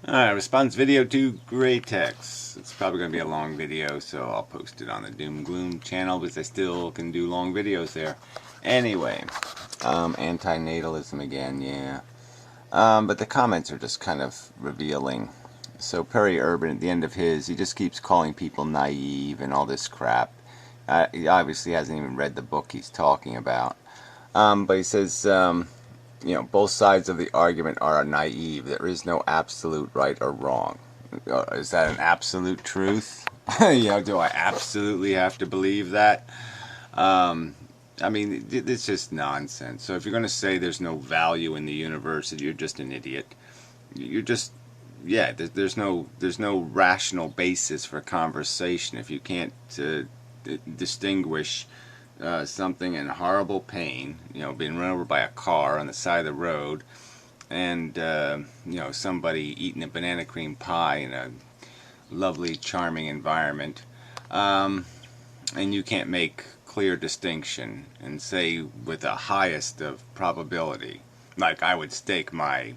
Alright, response video to gray text. It's probably going to be a long video, so I'll post it on the Doom Gloom channel because I still can do long videos there. Anyway, antinatalism again, yeah. But the comments are just kind of revealing. So Perry Urban, at the end of his, he just keeps calling people naive and all this crap. He obviously hasn't even read the book he's talking about. But he says, both sides of the argument are naive. There is no absolute right or wrong. Is that an absolute truth? Do I absolutely have to believe that? I mean, it's just nonsense. So if you're going to say there's no value in the universe, you're just an idiot. You're just, yeah. There's no rational basis for conversation if you can't distinguish something in horrible pain, being run over by a car on the side of the road, and somebody eating a banana cream pie in a lovely, charming environment, and you can't make clear distinction and say with the highest of probability, like I would stake my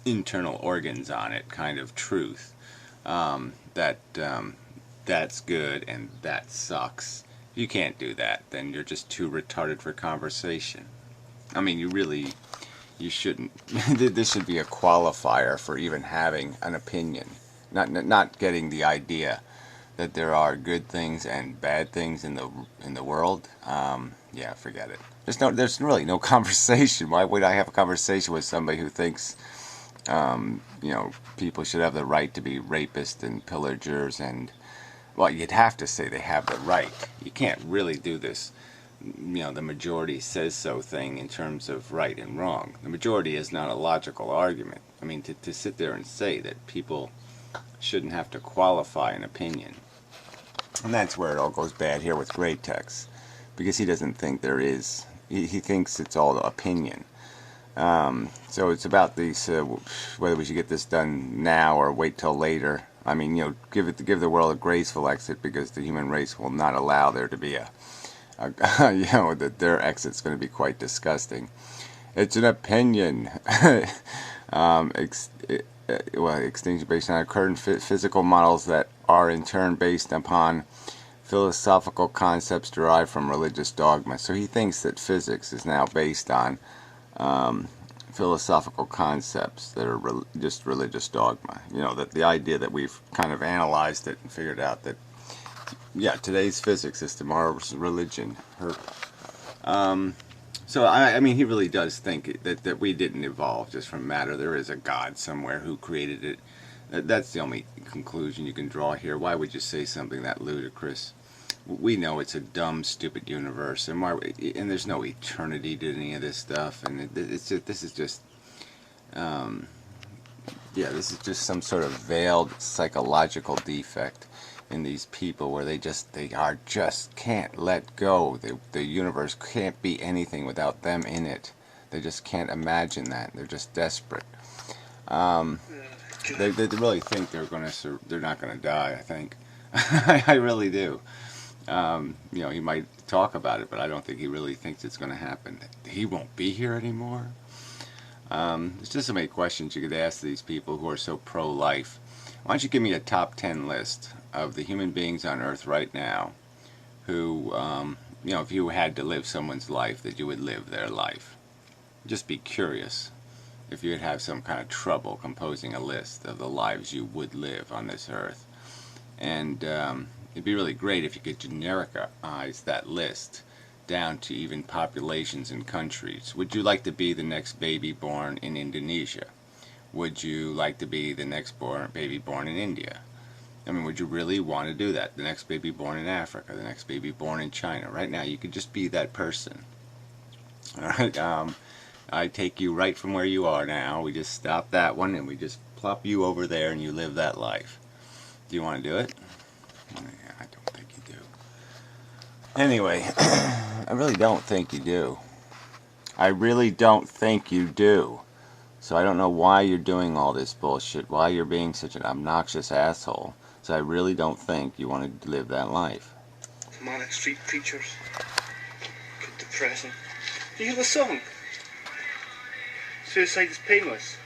internal organs on it, kind of truth, that that's good and that sucks. If you can't do that, then you're just too retarded for conversation. I mean, you shouldn't. This should be a qualifier for even having an opinion. Not getting the idea that there are good things and bad things in the world. Yeah, forget it. There's really no conversation. Why would I have a conversation with somebody who thinks, people should have the right to be rapists and pillagers and, well, you'd have to say they have the right. You can't really do this, the majority says so thing in terms of right and wrong. The majority is not a logical argument. I mean, to sit there and say that people shouldn't have to qualify an opinion. And that's where it all goes bad here with gray text, because he doesn't think there is. He thinks it's all opinion. So it's about these, whether we should get this done now or wait till later. I mean, give the world a graceful exit, because the human race will not allow there to be that their exit's going to be quite disgusting. It's an opinion. Extinction based on current physical models that are in turn based upon philosophical concepts derived from religious dogma. So he thinks that physics is now based on philosophical concepts that are just religious dogma. That the idea that we've kind of analyzed it and figured out that, yeah, today's physics is tomorrow's religion. So I mean, he really does think that we didn't evolve just from matter. There is a God somewhere who created it. That's the only conclusion you can draw here. Why would you say something that ludicrous? We know it's a dumb, stupid universe, and there's no eternity to any of this stuff. And this is just some sort of veiled psychological defect in these people, where they just can't let go. The universe can't be anything without them in it. They just can't imagine that. They're just desperate. They really think they're not gonna die. I think I really do. He might talk about it, but I don't think he really thinks it's going to happen. He won't be here anymore. There's just so many questions you could ask these people who are so pro-life. Why don't you give me a top 10 list of the human beings on Earth right now who, if you had to live someone's life, that you would live their life? Just be curious if you'd have some kind of trouble composing a list of the lives you would live on this Earth. And it'd be really great if you could genericize that list down to even populations and countries. Would you like to be the next baby born in Indonesia? Would you like to be the next baby born in India? I mean, would you really want to do that? The next baby born in Africa, the next baby born in China. Right now, you could just be that person. All right. I take you right from where you are now. We just stop that one and we just plop you over there and you live that life. Do you want to do it? I don't think you do. Anyway, I really don't think you do. I really don't think you do. So I don't know why you're doing all this bullshit, why you're being such an obnoxious asshole. So I really don't think you want to live that life. Manic street preachers. Good depressing. Do you hear the song? Suicide is painless.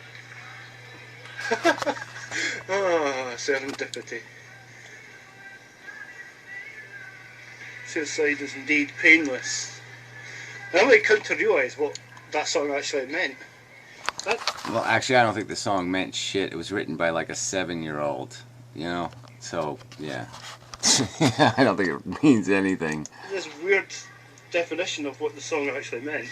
serendipity. Suicide is indeed painless. I only come to realise what that song actually meant. Well, actually, I don't think the song meant shit. It was written by like a 7-year-old, you know? So, yeah. I don't think it means anything. This weird definition of what the song actually meant.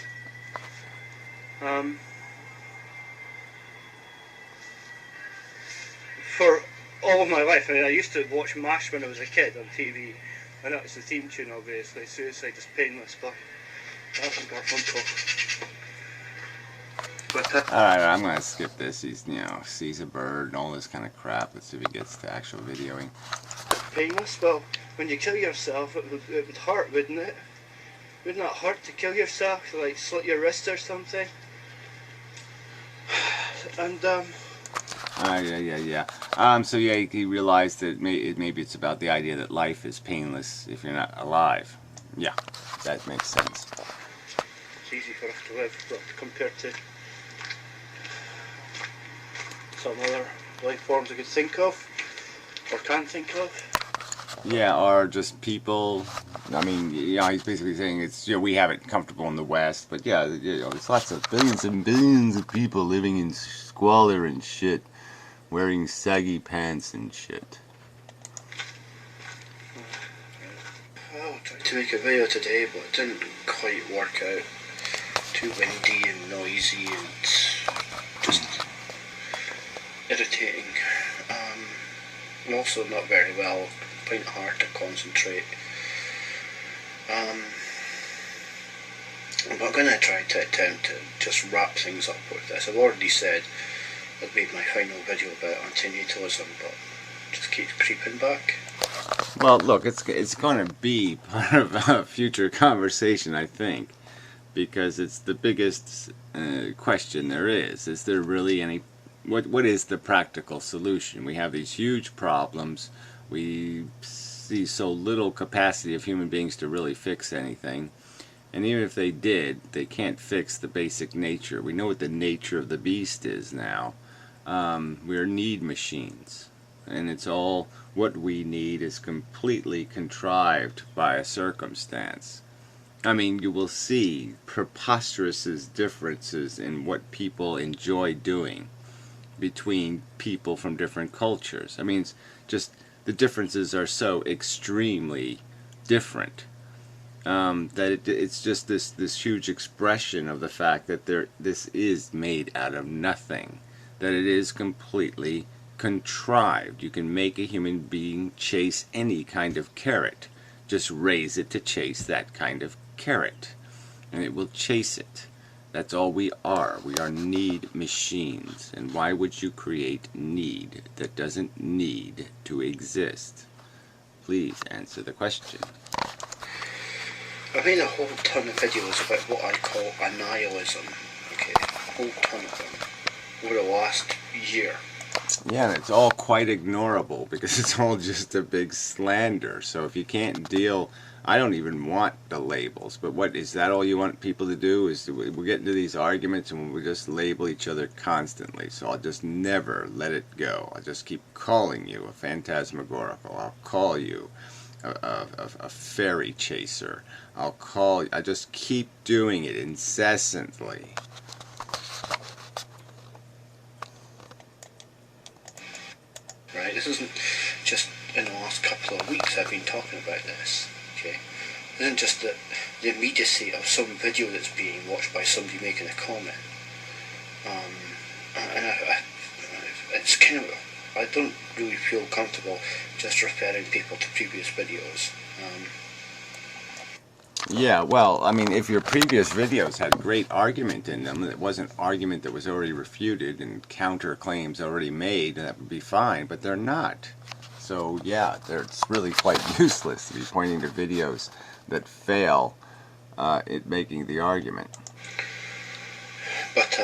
For all of my life, I mean, I used to watch MASH when I was a kid on TV, and that was the theme tune, obviously. Suicide is painless, but that's a Garfunkel. But Alright, I'm gonna skip this. He's, sees a bird and all this kind of crap. Let's see if he gets to actual videoing. painless? Well, when you kill yourself, it would hurt, wouldn't it? Wouldn't it hurt to kill yourself? To, like, slit your wrist or something? And, So yeah, he realized that maybe it's about the idea that life is painless if you're not alive. Yeah, that makes sense. it's easy for us to live, but compared to some other life forms I could think of, or can't think of. Yeah, or just people. I mean, he's basically saying it's we have it comfortable in the West, but yeah, there's lots of billions and billions of people living in squalor and shit, wearing saggy pants and shit. I tried to make a video today, but it didn't quite work out. Too windy and noisy and just irritating. And also not very well. Quite hard to concentrate. But I'm going to try to attempt to just wrap things up with this. I've already said I'd made my final video about antinatalism, but just keeps creeping back. Well, look, it's going to be part of a future conversation, I think, because it's the biggest question there is. Is there really any? What is the practical solution? We have these huge problems. We see so little capacity of human beings to really fix anything. And even if they did, they can't fix the basic nature. We know what the nature of the beast is now. We're need machines. And it's all what we need is completely contrived by a circumstance. I mean, you will see preposterous differences in what people enjoy doing between people from different cultures. I mean, it's just the differences are so extremely different that it's just this huge expression of the fact that this is made out of nothing, that it is completely contrived. You can make a human being chase any kind of carrot. Just raise it to chase that kind of carrot, and it will chase it. That's all we are. We are need machines. And why would you create need that doesn't need to exist? Please answer the question. I've made a whole ton of videos about what I call annihilism. Okay, a whole ton of them over the last year. Yeah, and it's all quite ignorable because it's all just a big slander. So if you can't deal, I don't even want the labels, but what is that all you want people to do? Is we get into these arguments and we just label each other constantly. So I'll just never let it go. I'll just keep calling you a phantasmagorical. I'll call you a fairy chaser. I just keep doing it incessantly. Right, this isn't just in the last couple of weeks I've been talking about this. Okay, it isn't just the immediacy of some video that's being watched by somebody making a comment. And it's kind of, I don't really feel comfortable just referring people to previous videos. Yeah, well, I mean, if your previous videos had great argument in them, it wasn't argument that was already refuted and counterclaims already made, that would be fine, but they're not. So, yeah, it's really quite useless to be pointing to videos that fail at making the argument. But,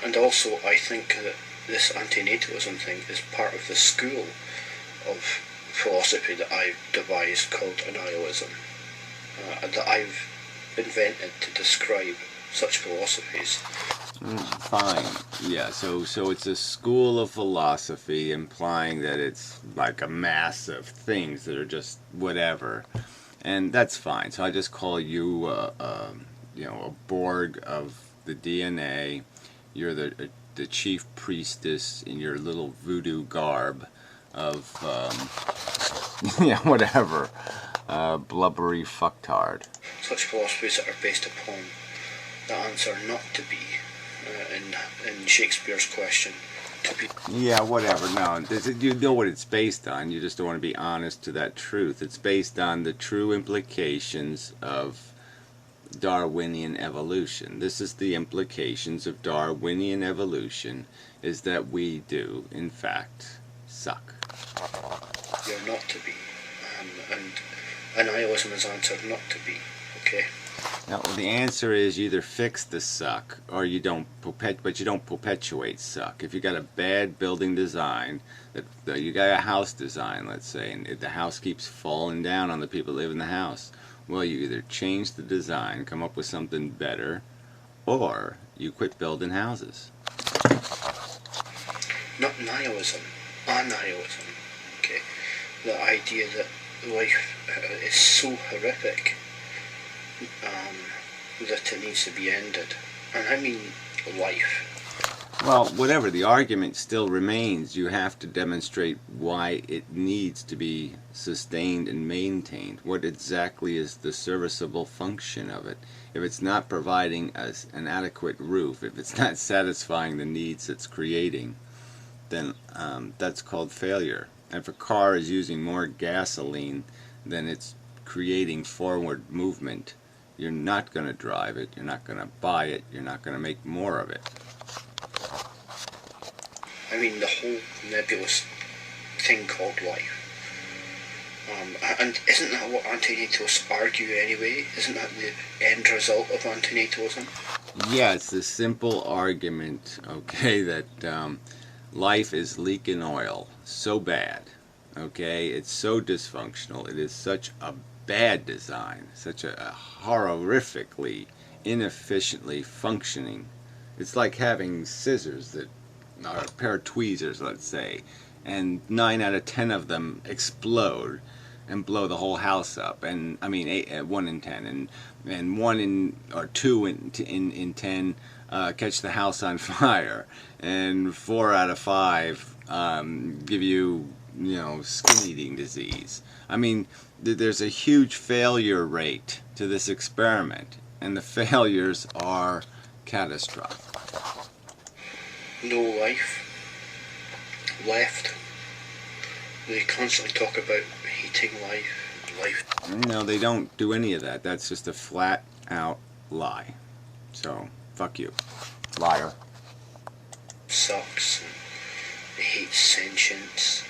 and also I think that this antinatalism thing is part of the school of philosophy that I've devised called annihilism. That I've invented to describe such philosophies. Fine. Yeah, so it's a school of philosophy implying that it's like a mass of things that are just whatever. And that's fine. So I just call you a Borg of the DNA. You're the chief priestess in your little voodoo garb of yeah, whatever. Blubbery fucktard. Such philosophies that are based upon the answer not to be in Shakespeare's question. To be. Yeah, whatever. No, you know what it's based on. You just don't want to be honest to that truth. It's based on the true implications of Darwinian evolution. This is the implications of Darwinian evolution, is that we do, in fact, suck. You're not to be. And annihilism is answered not to be. Okay? Now, the answer is you either fix the suck or you don't but you don't perpetuate suck. If you got a bad building design, that you got a house design, let's say, and the house keeps falling down on the people that live in the house, well, you either change the design, come up with something better, or you quit building houses. Not nihilism, annihilism. Okay? The idea that life is so horrific that it needs to be ended. And I mean life. Well, whatever, the argument still remains. You have to demonstrate why it needs to be sustained and maintained. What exactly is the serviceable function of it? If it's not providing us an adequate roof, if it's not satisfying the needs it's creating, then that's called failure. And if a car is using more gasoline than it's creating forward movement, you're not going to drive it, you're not going to buy it, you're not going to make more of it. I mean, the whole nebulous thing called life. And isn't that what antinatalists argue anyway? Isn't that the end result of antinatalism? Yeah, it's the simple argument, okay, that life is leaking oil so bad, okay, it's so dysfunctional, it is such a bad design, such a horrifically, inefficiently functioning. It's like having scissors that are a pair of tweezers, let's say, and 9 out of 10 of them explode and blow the whole house up. And I mean, 1 in 10, and 1 in or 2 in 10 catch the house on fire, and 4 out of 5 give you skin eating disease. I mean, there's a huge failure rate to this experiment, and the failures are catastrophic. No life left. They constantly talk about hating life. No, they don't do any of that. That's just a flat out lie. So, fuck you. Liar. Sucks. They hate sentience.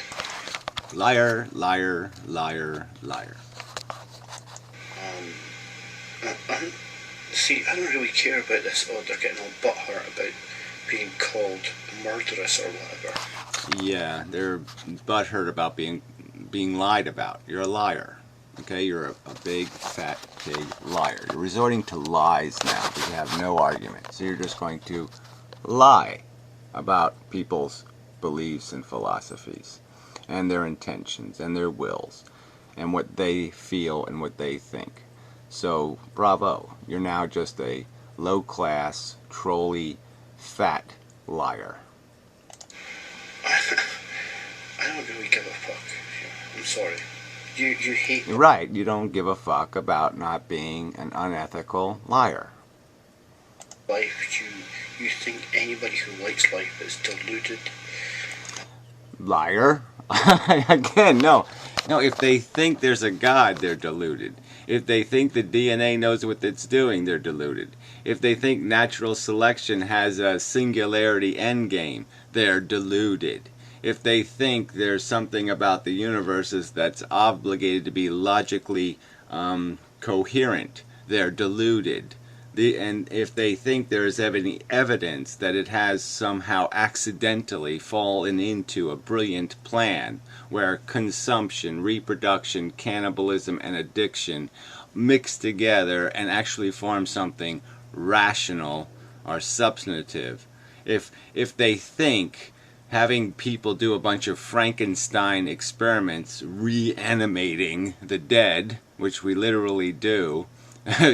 Liar, liar, liar, liar. See, I don't really care about this. Oh, they're getting all butthurt about being called murderous or whatever. Yeah, they're butthurt about being lied about. You're a liar. Okay, you're a big, fat, pig liar. You're resorting to lies now because you have no argument. So you're just going to lie about people's beliefs and philosophies and their intentions and their wills and what they feel and what they think. So, bravo. You're now just a low-class, trolly, fat liar. I don't really give a fuck. I'm sorry. You hate me. Right, you don't give a fuck about not being an unethical liar. Life, you think anybody who likes life is deluded? Liar. Again, no. No, if they think there's a God, they're deluded. If they think the DNA knows what it's doing, they're deluded. If they think natural selection has a singularity endgame, they're deluded. If they think there's something about the universe that's obligated to be logically coherent, they're deluded. And if they think there is any evidence that it has somehow accidentally fallen into a brilliant plan where consumption, reproduction, cannibalism, and addiction mix together and actually form something rational, are substantive. If they think having people do a bunch of Frankenstein experiments reanimating the dead, which we literally do,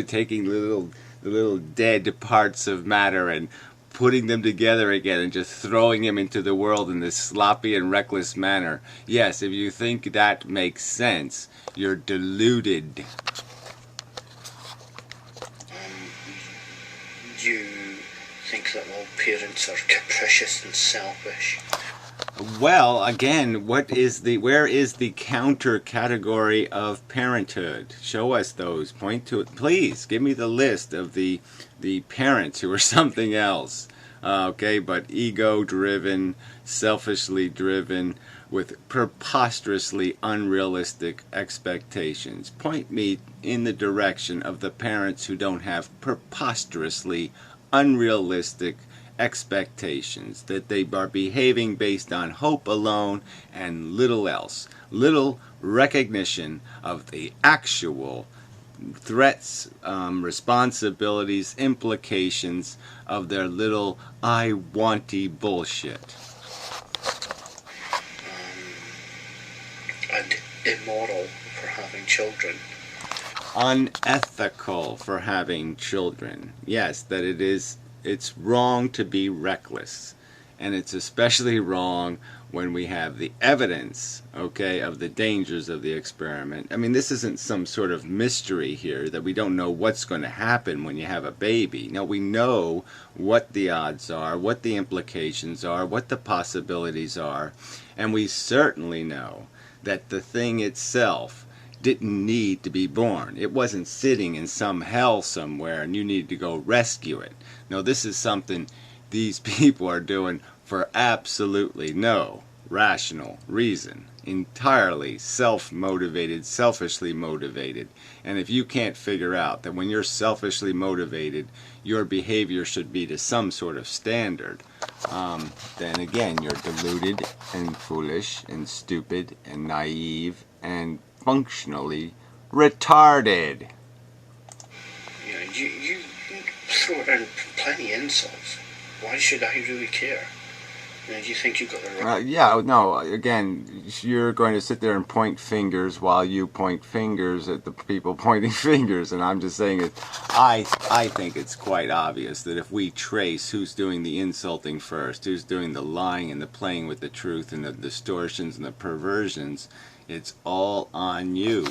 taking the little dead parts of matter and putting them together again and just throwing them into the world in this sloppy and reckless manner. Yes, if you think that makes sense, you're deluded. You think that all parents are capricious and selfish? Well, again, where is the counter category of parenthood? Show us those. Point to it. Please give me the list of the parents who are something else. Okay, but ego-driven, selfishly driven, with preposterously unrealistic expectations. Point me in the direction of the parents who don't have preposterously unrealistic expectations, that they are behaving based on hope alone and little else. Little recognition of the actual threats, responsibilities, implications of their little I wanty bullshit. And immoral for having children. Unethical for having children. Yes, that it's wrong to be reckless. And it's especially wrong when we have the evidence, okay, of the dangers of the experiment. I mean, this isn't some sort of mystery here that we don't know what's going to happen when you have a baby. No, we know what the odds are, what the implications are, what the possibilities are, and we certainly know that the thing itself didn't need to be born. It wasn't sitting in some hell somewhere and you need to go rescue it. No, this is something these people are doing for absolutely no rational reason. Entirely self-motivated, selfishly motivated. And if you can't figure out that when you're selfishly motivated, your behavior should be to some sort of standard, then again, you're deluded and foolish and stupid and naive and functionally retarded. You know, you throw around plenty of insults. Why should I really care? You know, do you think you've got the right? Yeah, no, again, you're going to sit there and point fingers while you point fingers at the people pointing fingers, and I'm just saying I think it's quite obvious that if we trace who's doing the insulting first, who's doing the lying and the playing with the truth and the distortions and the perversions, it's all on you.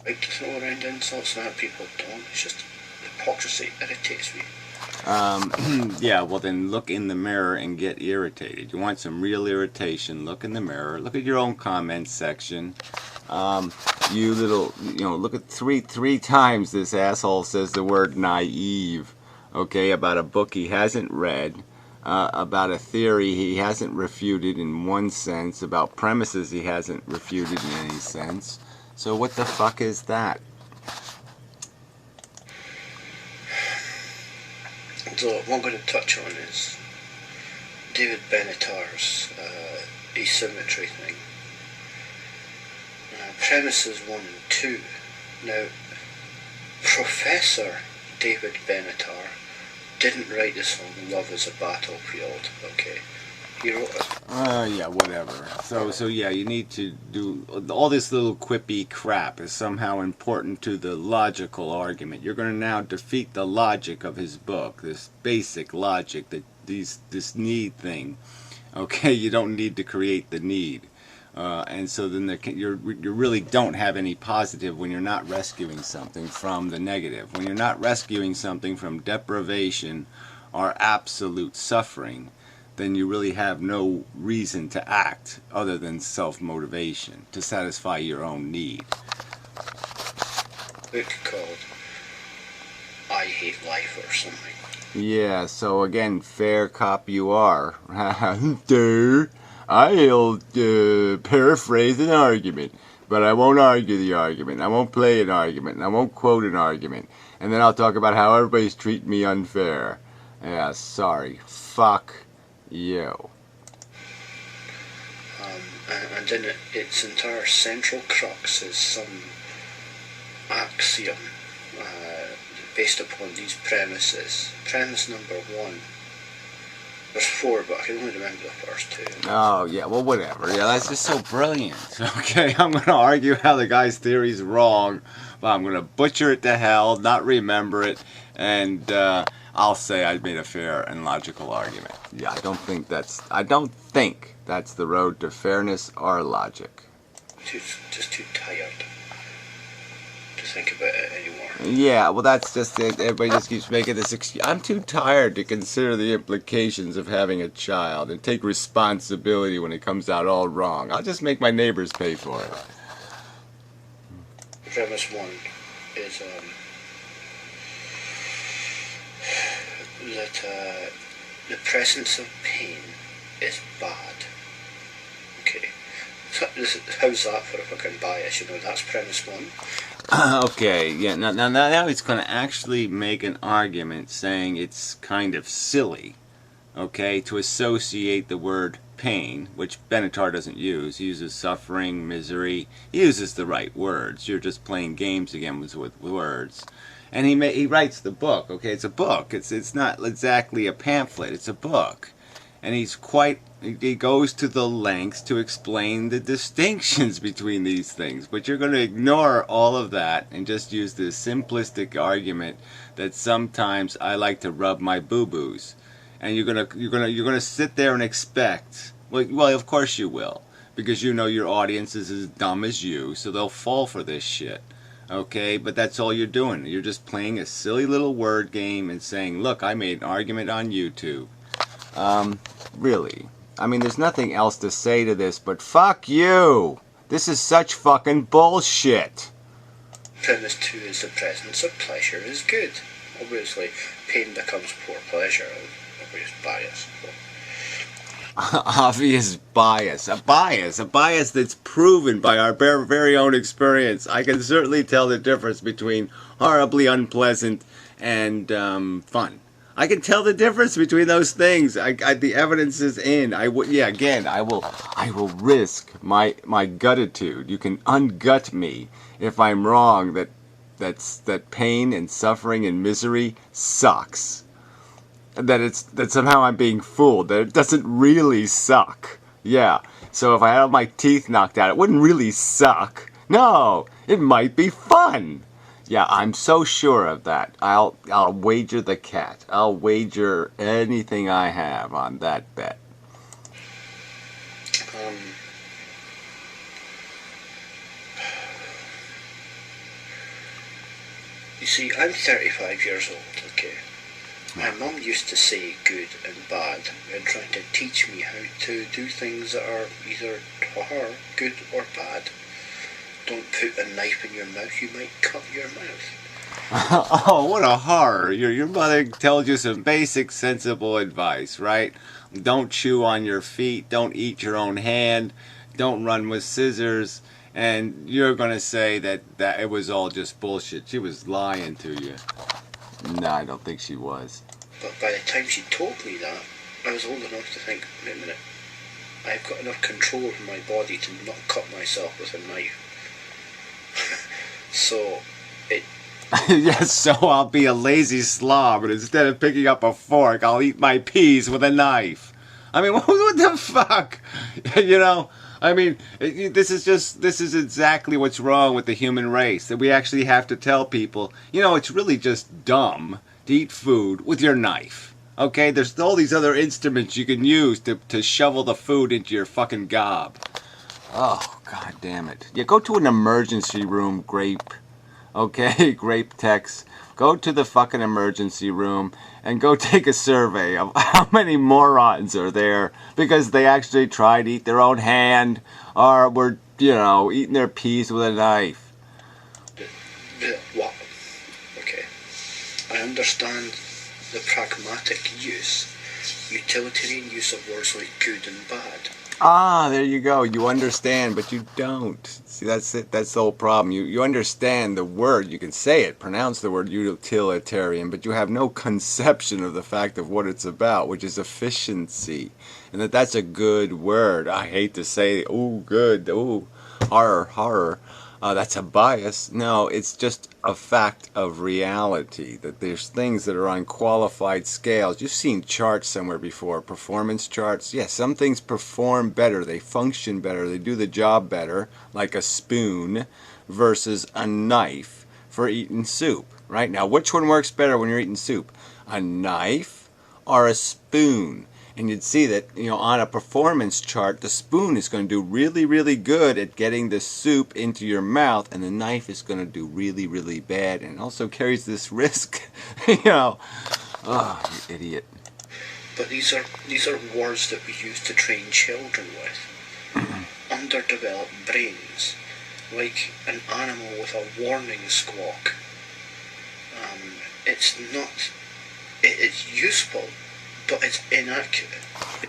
I throw around insults and other people don't. It's just hypocrisy irritates me. Yeah, well then look in the mirror and get irritated. You want some real irritation, look in the mirror, look at your own comment section. Look at three times this asshole says the word naive, okay, about a book he hasn't read, about a theory he hasn't refuted in one sense, about premises he hasn't refuted in any sense. So what the fuck is that? So what I'm going to touch on is David Benatar's asymmetry thing. Premises 1 and 2. Now, Professor David Benatar didn't write the song Love is a Battlefield, okay? He wrote it. Yeah, whatever. So yeah, you need to do all this little quippy crap is somehow important to the logical argument. You're going to now defeat the logic of his book, this basic logic that this need thing. Okay, you don't need to create the need, and so then you really don't have any positive when you're not rescuing something from the negative. When you're not rescuing something from deprivation or absolute suffering, then you really have no reason to act other than self-motivation to satisfy your own need. Book called I Hate Life or something. Yeah, so again, fair cop you are. I'll paraphrase an argument, but I won't argue the argument. I won't play an argument. I won't quote an argument. And then I'll talk about how everybody's treating me unfair. Yeah, sorry. Fuck you. And then its entire central crux is some axiom based upon these premises. Premise number 1. There's 4, but I can only remember the first 2. Oh, yeah, well, whatever. Yeah, that's just so brilliant. Okay, I'm going to argue how the guy's theory's wrong, but I'm going to butcher it to hell, not remember it, and I'll say I made a fair and logical argument. Yeah, I don't think that's the road to fairness or logic. Just too tired to think about it anymore. Yeah, well, that's just it. Everybody just keeps making this excuse. I'm too tired to consider the implications of having a child and take responsibility when it comes out all wrong. I'll just make my neighbors pay for it. Premise 1 is that the presence of pain is bad. Okay. So how's that for a fucking bias? That's premise 1. Okay, yeah, now he's going to actually make an argument saying it's kind of silly, okay, to associate the word pain, which Benatar doesn't use. He uses suffering, misery. He uses the right words. You're just playing games again with words. And he writes the book, okay, it's a book. It's not exactly a pamphlet, it's a book. And he goes to the lengths to explain the distinctions between these things. But you're going to ignore all of that and just use this simplistic argument that sometimes I like to rub my boo-boos. And you're gonna sit there and expect, well, of course you will, because you know your audience is as dumb as you, so they'll fall for this shit. Okay, but that's all you're doing. You're just playing a silly little word game and saying, look, I made an argument on YouTube. Really. I mean, there's nothing else to say to this, but fuck you! This is such fucking bullshit! Premise 2 is the presence of pleasure is good. Obviously, pain becomes poor pleasure. Obvious bias. Obvious bias. A bias that's proven by our very own experience. I can certainly tell the difference between horribly unpleasant and fun. I can tell the difference between those things. The evidence is in. I will risk my gutitude. You can ungut me if I'm wrong that pain and suffering and misery sucks. That somehow I'm being fooled. That it doesn't really suck. Yeah. So if I had my teeth knocked out, it wouldn't really suck. No, it might be fun. Yeah, I'm so sure of that. I'll wager the cat. I'll wager anything I have on that bet. You see, I'm 35 years old, okay? My mum used to say good and bad and trying to teach me how to do things that are either to her good or bad. Don't put a knife in your mouth, you might cut your mouth. Oh, what a horror. Your mother tells you some basic sensible advice, right? Don't chew on your feet, don't eat your own hand, don't run with scissors, and you're going to say that it was all just bullshit. She was lying to you. No, I don't think she was. But by the time she told me that, I was old enough to think, wait a minute, I've got enough control of my body to not cut myself with a knife. So, yes, so I'll be a lazy slob, and instead of picking up a fork, I'll eat my peas with a knife. I mean, what the fuck? I mean, this is exactly what's wrong with the human race. That we actually have to tell people, it's really just dumb to eat food with your knife. Okay, there's all these other instruments you can use to shovel the food into your fucking gob. Oh, god damn it. Yeah, go to an emergency room, Grape. Okay, Grape Tex. Go to the fucking emergency room and go take a survey of how many morons are there because they actually tried to eat their own hand or were, eating their peas with a knife. What? Okay. I understand the pragmatic use, utilitarian use of words like good and bad. Ah, there you go. You understand, but you don't. See, that's it. That's the whole problem. You understand the word. You can say it, pronounce the word utilitarian, but you have no conception of the fact of what it's about, which is efficiency. And that's a good word. I hate to say, ooh, good, ooh, horror. that's a bias. No, it's just a fact of reality that there's things that are on qualified scales. You've seen charts somewhere before, performance charts. Yeah, some things perform better, they function better, they do the job better, like a spoon versus a knife for eating soup. Right now, which one works better when you're eating soup? A knife or a spoon? And you'd see that, on a performance chart, the spoon is going to do really, really good at getting the soup into your mouth, and the knife is going to do really, really bad, and also carries this risk. Oh, you idiot. But these are words that we use to train children with. Underdeveloped brains, like an animal with a warning squawk. It's not. It's useful, but it's inaccurate.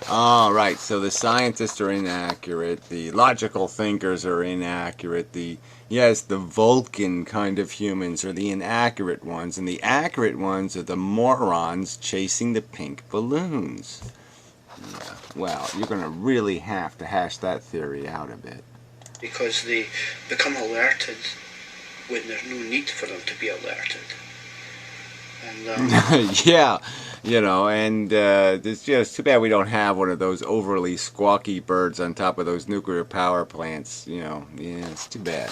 All right, so the scientists are inaccurate, the logical thinkers are inaccurate, the Vulcan kind of humans are the inaccurate ones, and the accurate ones are the morons chasing the pink balloons. Yeah, well, you're going to really have to hash that theory out a bit. Because they become alerted when there's no need for them to be alerted. And yeah, it's too bad we don't have one of those overly squawky birds on top of those nuclear power plants. Yeah, it's too bad.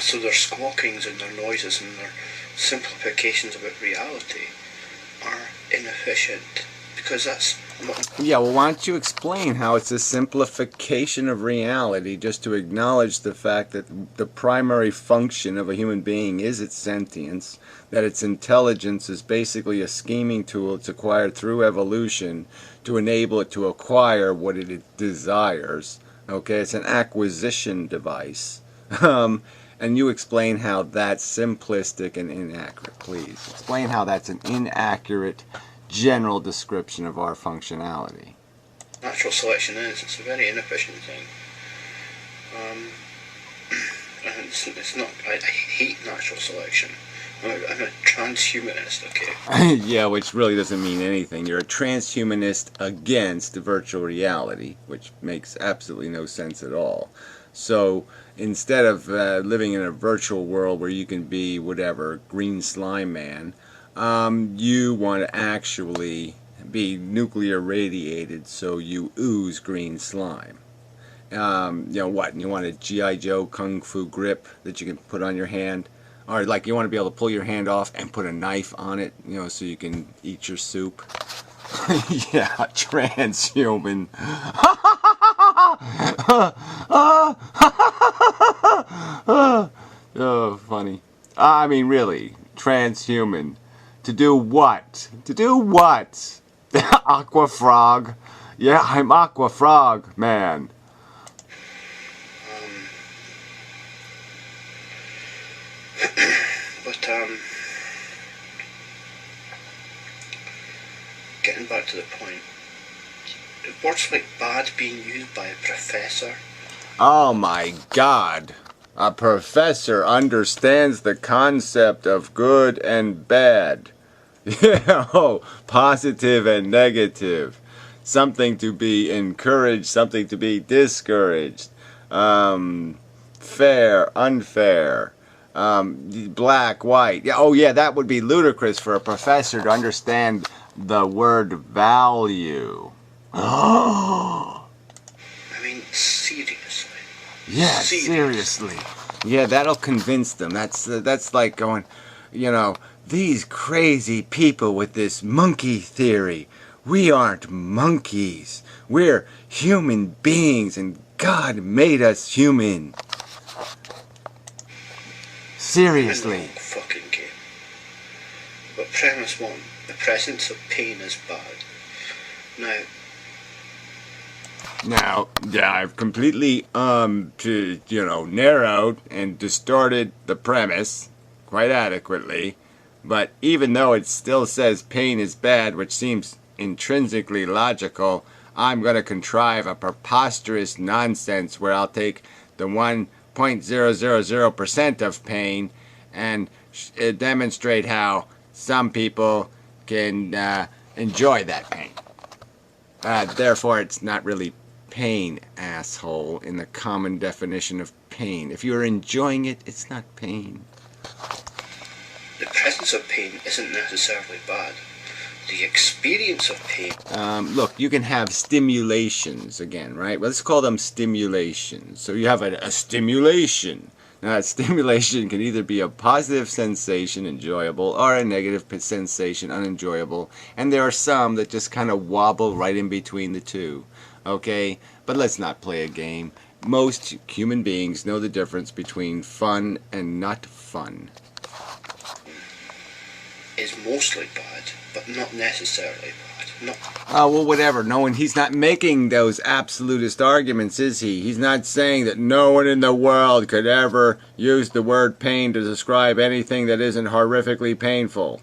So their squawkings and their noises and their simplifications about reality are inefficient, because that's Yeah, well, why don't you explain how it's a simplification of reality, just to acknowledge the fact that the primary function of a human being is its sentience, that its intelligence is basically a scheming tool it's acquired through evolution to enable it to acquire what it desires. Okay, it's an acquisition device. And you explain how that's simplistic and inaccurate, please. Explain how that's an inaccurate general description of our functionality. natural selection is. It's a very inefficient thing. And it's not. I hate natural selection. I'm a transhumanist, okay? Yeah, which really doesn't mean anything. You're a transhumanist against virtual reality, which makes absolutely no sense at all. So instead of living in a virtual world where you can be whatever, green slime man, you want to actually be nuclear radiated so you ooze green slime. What? You want a G.I. Joe Kung Fu grip that you can put on your hand? Or like you want to be able to pull your hand off and put a knife on it, so you can eat your soup? Yeah, transhuman. Oh, funny. I mean, really, transhuman. To do what? To do what? Aqua Frog? Yeah, I'm Aqua Frog, man. But getting back to the point, words like bad being used by a professor. Oh my God. A professor understands the concept of good and bad. Positive and negative. Something to be encouraged, something to be discouraged. Fair, unfair. Black, white. Yeah, that would be ludicrous for a professor to understand the word value. I mean, seriously. Yeah, seriously. Yeah, that'll convince them. That's like going, these crazy people with this monkey theory. We aren't monkeys. We're human beings, and God made us human. Seriously. Fucking game. But premise one, the presence of pain is bad. Now, yeah, I've completely, narrowed and distorted the premise quite adequately, but even though it still says pain is bad, which seems intrinsically logical, I'm going to contrive a preposterous nonsense where I'll take the 1.000% of pain and demonstrate how some people can enjoy that pain. Therefore, it's not really pain, asshole, in the common definition of pain. If you're enjoying it, it's not pain. The presence of pain isn't necessarily bad. The experience of pain. Look, you can have stimulations again, right? Well, let's call them stimulations. So you have a stimulation. Now, that stimulation can either be a positive sensation, enjoyable, or a negative sensation, unenjoyable. And there are some that just kind of wobble right in between the two. Okay? But let's not play a game. Most human beings know the difference between fun and not fun. Is mostly bad, but not necessarily bad. No. Oh, well, whatever. No one, he's not making those absolutist arguments, is he? He's not saying that no one in the world could ever use the word pain to describe anything that isn't horrifically painful.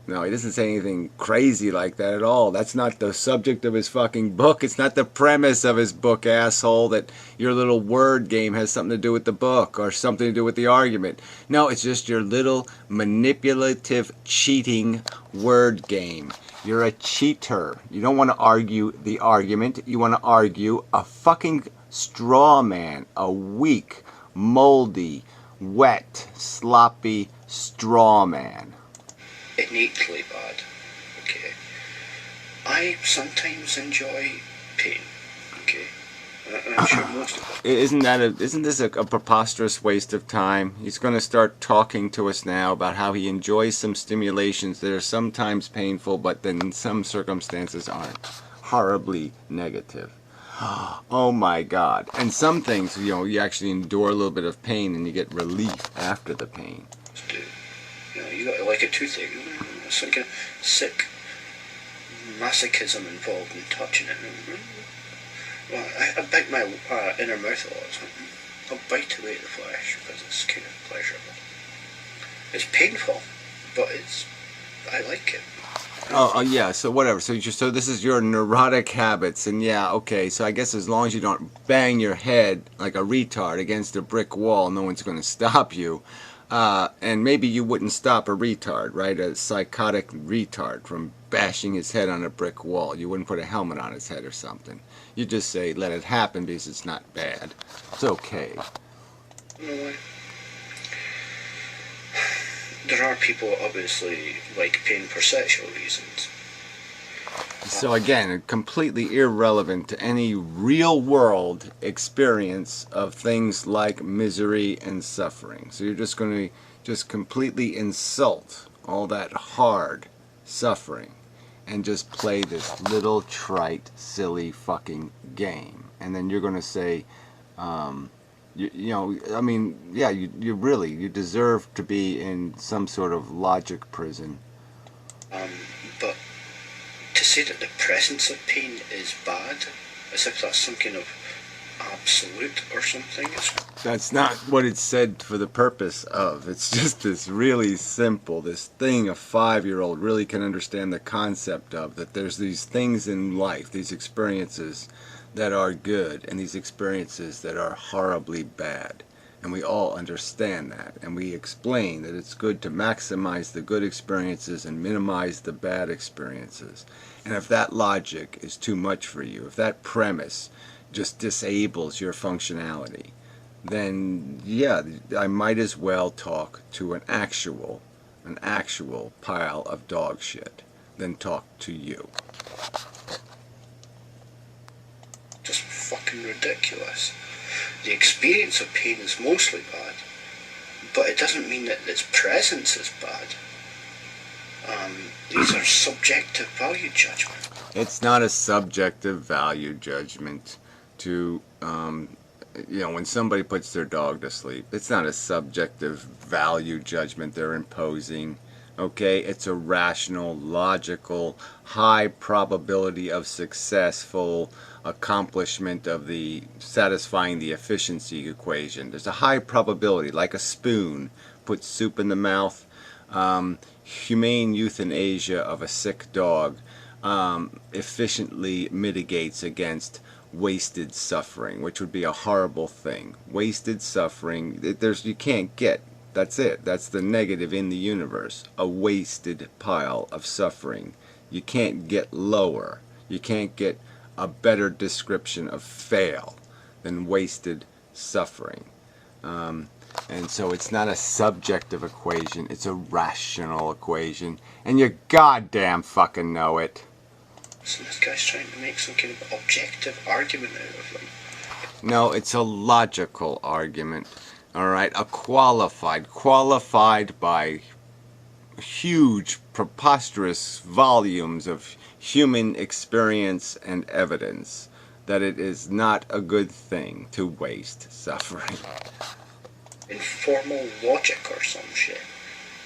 No, he doesn't say anything crazy like that at all. That's not the subject of his fucking book. It's not the premise of his book, asshole, that your little word game has something to do with the book or something to do with the argument. No, it's just your little manipulative, cheating word game. You're a cheater. You don't want to argue the argument. You want to argue a fucking straw man, a weak, moldy, wet, sloppy straw man. Innately bad. Okay. I sometimes enjoy pain. Okay. And I'm sure most of it. Isn't this a preposterous waste of time? He's going to start talking to us now about how he enjoys some stimulations that are sometimes painful, but then in some circumstances aren't. Horribly negative. Oh my God. And some things, you actually endure a little bit of pain and you get relief after the pain. You got like a toothache. Some kind of sick masochism involved in touching it. Well, I bite my inner mouth a lot. I'll bite away at the flesh because it's kind of pleasurable. It's painful, but I like it. Oh yeah. So whatever. So this is your neurotic habits, and yeah, okay. So I guess as long as you don't bang your head like a retard against a brick wall, no one's going to stop you. And maybe you wouldn't stop a retard, right? A psychotic retard from bashing his head on a brick wall. You wouldn't put a helmet on his head or something. You just say, let it happen because it's not bad. It's okay. No, there are people obviously like pain for sexual reasons. So again, completely irrelevant to any real world experience of things like misery and suffering. So you're just going to just completely insult all that hard suffering and just play this little trite, silly fucking game. And then you're going to say, you deserve to be in some sort of logic prison. But to say that the presence of pain is bad, as if that's some kind of absolute or something. That's not what it's said for the purpose of. It's just this really simple, this thing a 5-year-old really can understand the concept of, that there's these things in life, these experiences that are good and these experiences that are horribly bad. And we all understand that, and we explain that it's good to maximize the good experiences and minimize the bad experiences. And if that logic is too much for you, if that premise just disables your functionality, then yeah, I might as well talk to an actual pile of dog shit than talk to you. Just fucking ridiculous. The experience of pain is mostly bad, but it doesn't mean that its presence is bad. These are subjective value judgments. It's not a subjective value judgment to, when somebody puts their dog to sleep. It's not a subjective value judgment they're imposing. Okay, it's a rational, logical, high probability of successful accomplishment of the satisfying the efficiency equation. There's a high probability, like a spoon puts soup in the mouth. Humane euthanasia of a sick dog efficiently mitigates against wasted suffering, which would be a horrible thing. Wasted suffering, you can't get. That's it. That's the negative in the universe. A wasted pile of suffering. You can't get lower. You can't get a better description of fail than wasted suffering. And so it's not a subjective equation, it's a rational equation. And you goddamn fucking know it. So this guy's trying to make some kind of objective argument out of them. No, it's a logical argument. Alright, qualified by huge, preposterous volumes of human experience and evidence that it is not a good thing to waste suffering. Informal logic or some shit.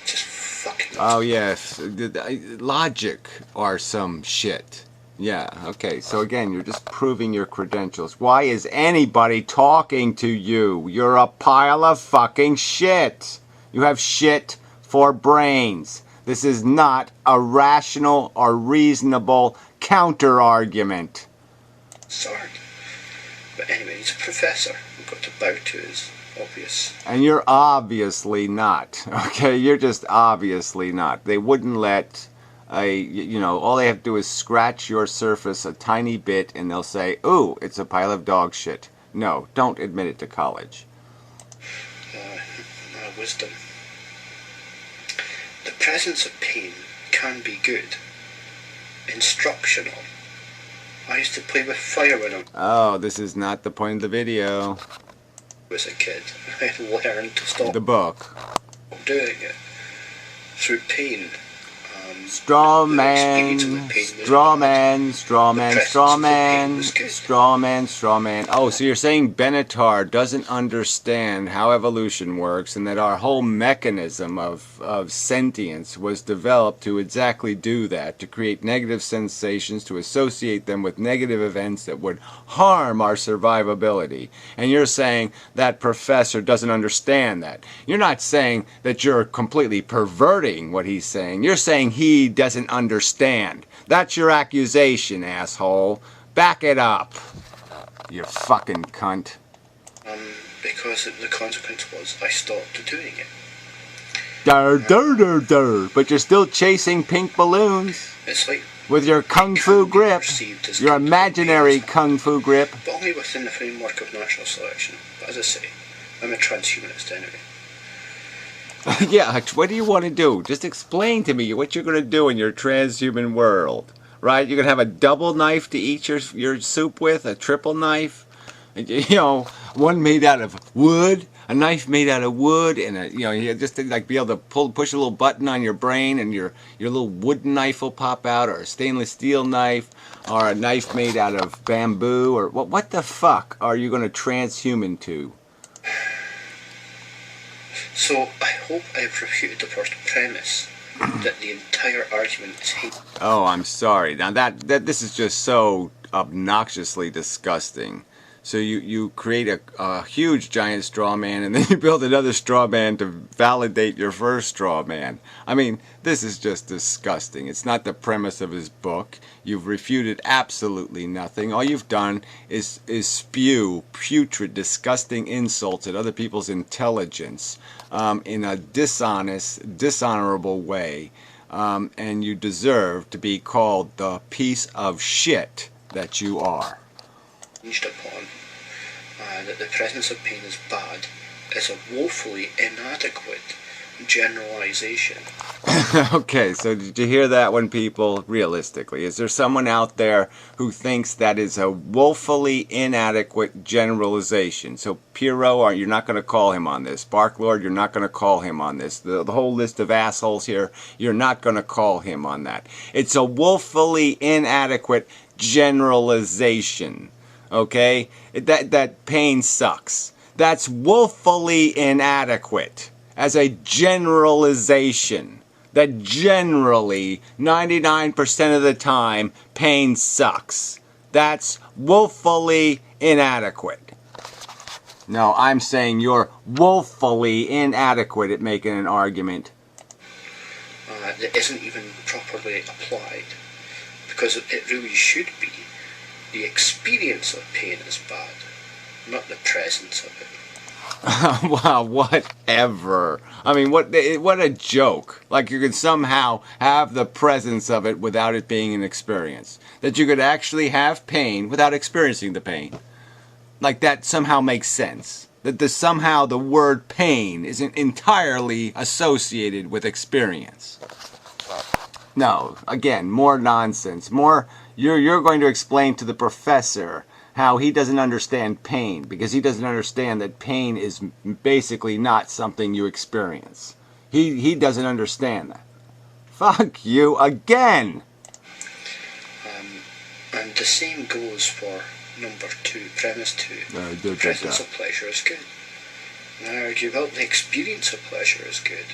Just fucking... Oh yes, logic or some shit. Yeah, okay, so again, you're just proving your credentials. Why is anybody talking to you? You're a pile of fucking shit. You have shit for brains. This is not a rational or reasonable counter-argument. Sorry. But anyway, he's a professor. We've got to bow to his obvious... And you're obviously not, okay? You're just obviously not. They wouldn't let... all they have to do is scratch your surface a tiny bit and they'll say, ooh, it's a pile of dog shit. No, don't admit it to college. Wisdom. The presence of pain can be good. Instructional. I used to play with fire when I Oh, this is not the point of the video. was a kid. I learned to stop The book. doing it through pain. Straw the man, experience of the pain was straw bad. man, straw The man, presence straw of the pain man, was good. straw man, straw man. Oh, so you're saying Benatar doesn't understand how evolution works and that our whole mechanism of sentience was developed to exactly do that, to create negative sensations, to associate them with negative events that would harm our survivability. And you're saying that professor doesn't understand that. You're not saying that you're completely perverting what he's saying. You're saying he doesn't understand. That's your accusation, asshole. Back it up. You fucking cunt. Because the consequence was I stopped doing it. Dur, dur, dur, dur. But you're still chasing pink balloons It's like with your kung fu grip. perceived as Your kind of imaginary pain, kung fu grip. but only within the framework of natural selection. But as I say, I'm a transhumanist anyway. Yeah, what do you want to do? Just explain to me what you're going to do in your transhuman world. Right? You're going to have a double knife to eat your soup with, a triple knife. One made out of wood, a knife made out of wood, and you just like be able to push a little button on your brain, and your little wooden knife will pop out, or a stainless steel knife, or a knife made out of bamboo, or what the fuck are you going to transhuman to? So I hope I've refuted the first premise that the entire argument is hate. Oh, I'm sorry. Now that this is just so obnoxiously disgusting. So you create a huge giant straw man, and then you build another straw man to validate your first straw man. I mean, this is just disgusting. It's not the premise of his book. You've refuted absolutely nothing. All you've done is spew putrid, disgusting insults at other people's intelligence in a dishonest, dishonorable way. And you deserve to be called the piece of shit that you are. Hinged upon that the presence of pain is bad is a woefully inadequate generalization. Okay, so did you hear that one, people? Realistically, is there someone out there who thinks that is a woefully inadequate generalization? So Pierrot, you're not going to call him on this. Barklord, you're not going to call him on this. The whole list of assholes here, you're not going to call him on that. It's a woefully inadequate generalization. Okay? That pain sucks. That's woefully inadequate as a generalization. That generally, 99% of the time, pain sucks. That's woefully inadequate. No, I'm saying you're woefully inadequate at making an argument. That isn't even properly applied. Because it really should be. The experience of pain is bad, not the presence of it. Wow, whatever. I mean, what a joke. Like you could somehow have the presence of it without it being an experience. That you could actually have pain without experiencing the pain. Like that somehow makes sense. that somehow the word pain isn't entirely associated with experience. No, again, more nonsense. More, you're going to explain to the professor how he doesn't understand pain, because he doesn't understand that pain is basically not something you experience. He doesn't understand that. Fuck you again! And the same goes for number 2, premise 2. The presence of pleasure is good. And I argue, well, the experience of pleasure is good.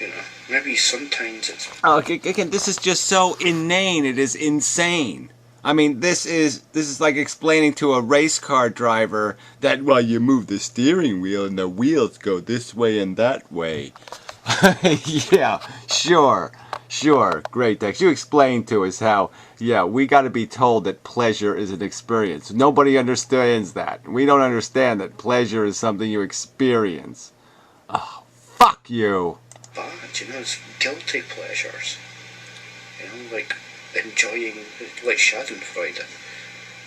You know, maybe sometimes it's... Oh, again, this is just so inane, it is insane. I mean, this is like explaining to a race car driver that, well, you move the steering wheel and the wheels go this way and that way. Yeah, sure, great, Dex. You explained to us how, yeah, we got to be told that pleasure is an experience. Nobody understands that. We don't understand that pleasure is something you experience. Oh, fuck you. But, you know, it's guilty pleasures. You know, like enjoying, like Schadenfreude,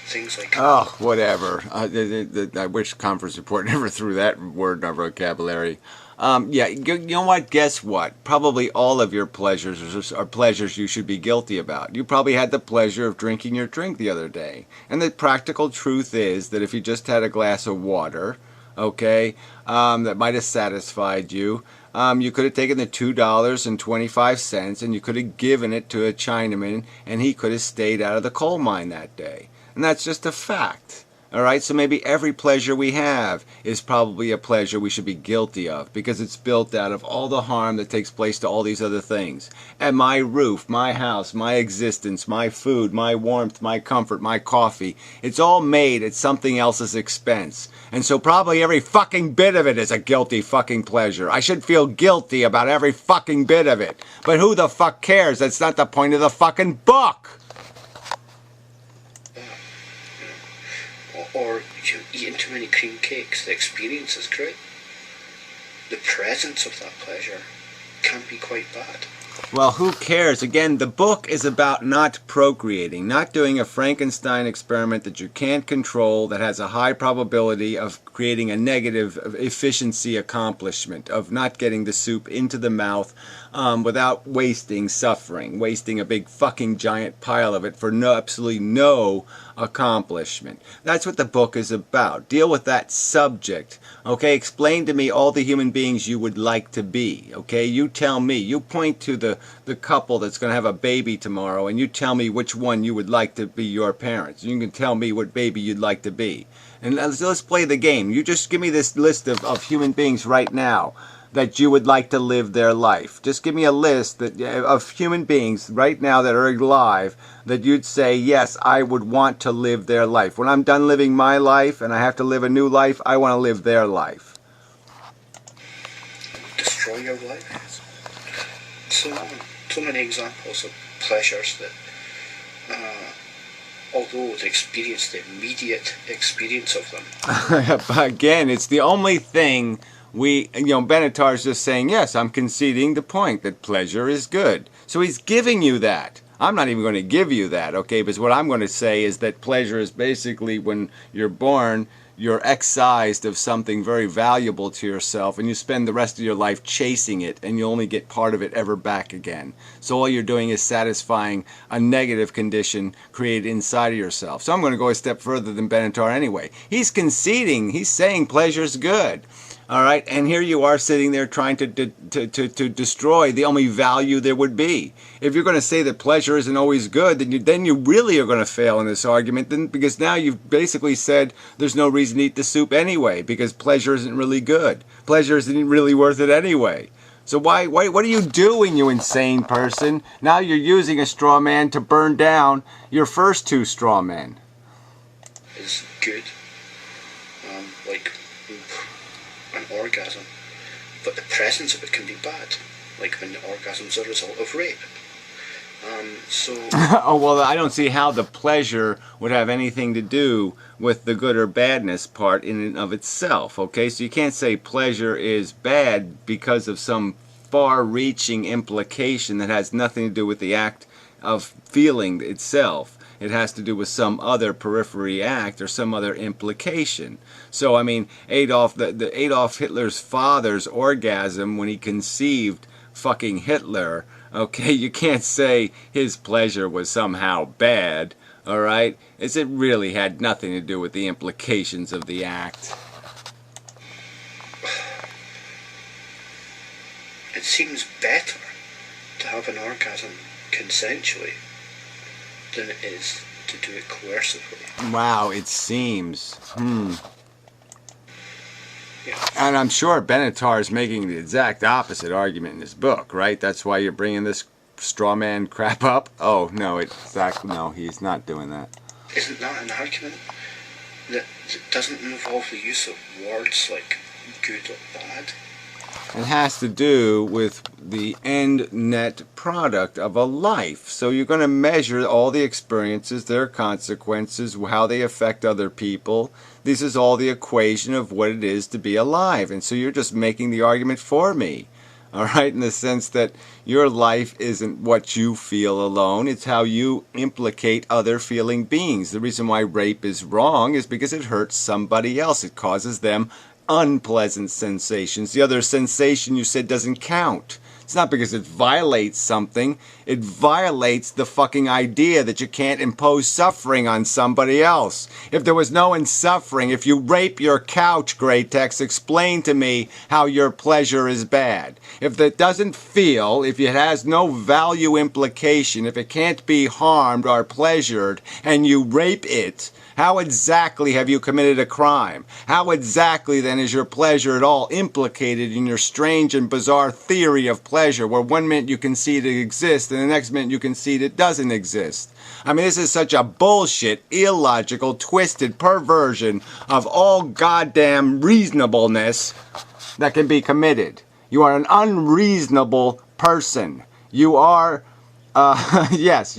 things like... Oh, whatever. I wish Conference Report never threw that word in our vocabulary. Yeah, you know what? Guess what? Probably all of your pleasures are pleasures you should be guilty about. You probably had the pleasure of drinking your drink the other day. And the practical truth is that if you just had a glass of water, okay, that might have satisfied you, you could have taken the $2.25 and you could have given it to a Chinaman and he could have stayed out of the coal mine that day. And that's just a fact. Alright, so maybe every pleasure we have is probably a pleasure we should be guilty of because it's built out of all the harm that takes place to all these other things. And my roof, my house, my existence, my food, my warmth, my comfort, my coffee, it's all made at something else's expense. And so probably every fucking bit of it is a guilty fucking pleasure. I should feel guilty about every fucking bit of it. But who the fuck cares? That's not the point of the fucking book. Or you eating too many cream cakes, the experience is great. The presence of that pleasure can be quite bad. Well, who cares? Again, the book is about not procreating, not doing a Frankenstein experiment that you can't control, that has a high probability of creating a negative efficiency accomplishment, of not getting the soup into the mouth without wasting suffering, wasting a big fucking giant pile of it for absolutely no accomplishment. That's what the book is about. Deal with that subject. Okay, explain to me all the human beings you would like to be. Okay, you tell me. You point to the couple that's going to have a baby tomorrow and you tell me which one you would like to be your parents. You can tell me what baby you'd like to be. And let's play the game. You just give me this list of human beings right now that you would like to live their life. Just give me a list of human beings right now that are alive that you'd say, yes, I would want to live their life. When I'm done living my life and I have to live a new life, I want to live their life. Destroy your life? So many examples of pleasures that, although the experience, the immediate experience of them. Again, it's the only thing Benatar's just saying, yes, I'm conceding the point that pleasure is good. So he's giving you that. I'm not even going to give you that, okay? Because what I'm going to say is that pleasure is basically when you're born, you're excised of something very valuable to yourself and you spend the rest of your life chasing it and you only get part of it ever back again. So all you're doing is satisfying a negative condition created inside of yourself. So I'm going to go a step further than Benatar anyway. He's conceding, he's saying pleasure's good. All right, and here you are sitting there trying to destroy the only value there would be. If you're going to say that pleasure isn't always good, then you really are going to fail in this argument, because now you've basically said there's no reason to eat the soup anyway, because pleasure isn't really good. Pleasure isn't really worth it anyway. So what are you doing, you insane person? Now you're using a straw man to burn down your first two straw men. Is good. Like an orgasm, but the presence of it can be bad, like when the orgasm's a result of rape. Oh, well, I don't see how the pleasure would have anything to do with the good or badness part in and of itself, okay? So you can't say pleasure is bad because of some far-reaching implication that has nothing to do with the act of feeling itself. It has to do with some other periphery act or some other implication. So, I mean, the Adolf Hitler's father's orgasm when he conceived fucking Hitler, okay, you can't say his pleasure was somehow bad, all right? It really had nothing to do with the implications of the act. It seems better to have an orgasm consensually than it is to do it coercively. Wow, it seems. Yeah. And I'm sure Benatar is making the exact opposite argument in his book, right? That's why you're bringing this straw man crap up? Oh, no, no, he's not doing that. Isn't that an argument that doesn't involve the use of words like good or bad? It has to do with the end net product of a life. So you're going to measure all the experiences, their consequences, how they affect other people. This is all the equation of what it is to be alive. And so you're just making the argument for me. All right, in the sense that your life isn't what you feel alone. It's how you implicate other feeling beings. The reason why rape is wrong is because it hurts somebody else. It causes them unpleasant sensations. The other sensation you said doesn't count. It's not because it violates something. It violates the fucking idea that you can't impose suffering on somebody else. If there was no suffering, if you rape your couch, Greytex, explain to me how your pleasure is bad. If it doesn't feel, if it has no value implication, if it can't be harmed or pleasured, and you rape it, how exactly have you committed a crime? How exactly then is your pleasure at all implicated in your strange and bizarre theory of pleasure, where one minute you concede it exists and the next minute you concede it doesn't exist? I mean, this is such a bullshit, illogical, twisted perversion of all goddamn reasonableness that can be committed. You are an unreasonable person. You are, yes,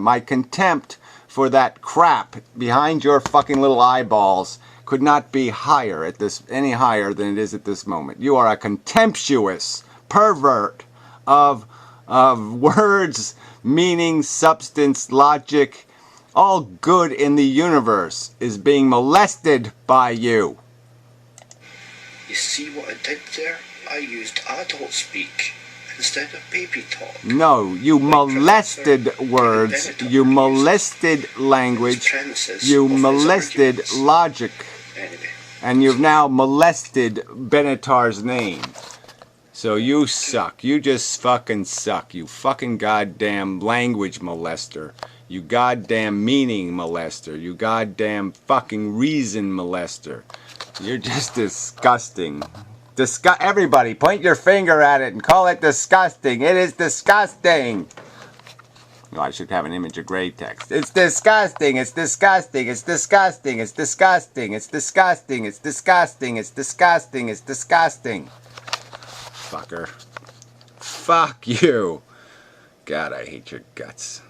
my contempt for that crap behind your fucking little eyeballs could not be any higher than it is at this moment. You are a contemptuous pervert of words, meaning, substance, logic. All good in the universe is being molested by you. You see what I did there? I used adult speak instead of baby talk. No, you molested words, you molested language, you molested logic, and you've now molested Benatar's name. So you suck. You just fucking suck. You fucking goddamn language molester. You goddamn meaning molester. You goddamn fucking reason molester. You're just disgusting. Everybody, point your finger at it and call it disgusting. It is disgusting. Oh, I should have an image of Greytex. It's disgusting. It's disgusting. It's disgusting. It's disgusting. It's disgusting. It's disgusting. It's disgusting. It's disgusting. Fucker. Fuck you. God, I hate your guts.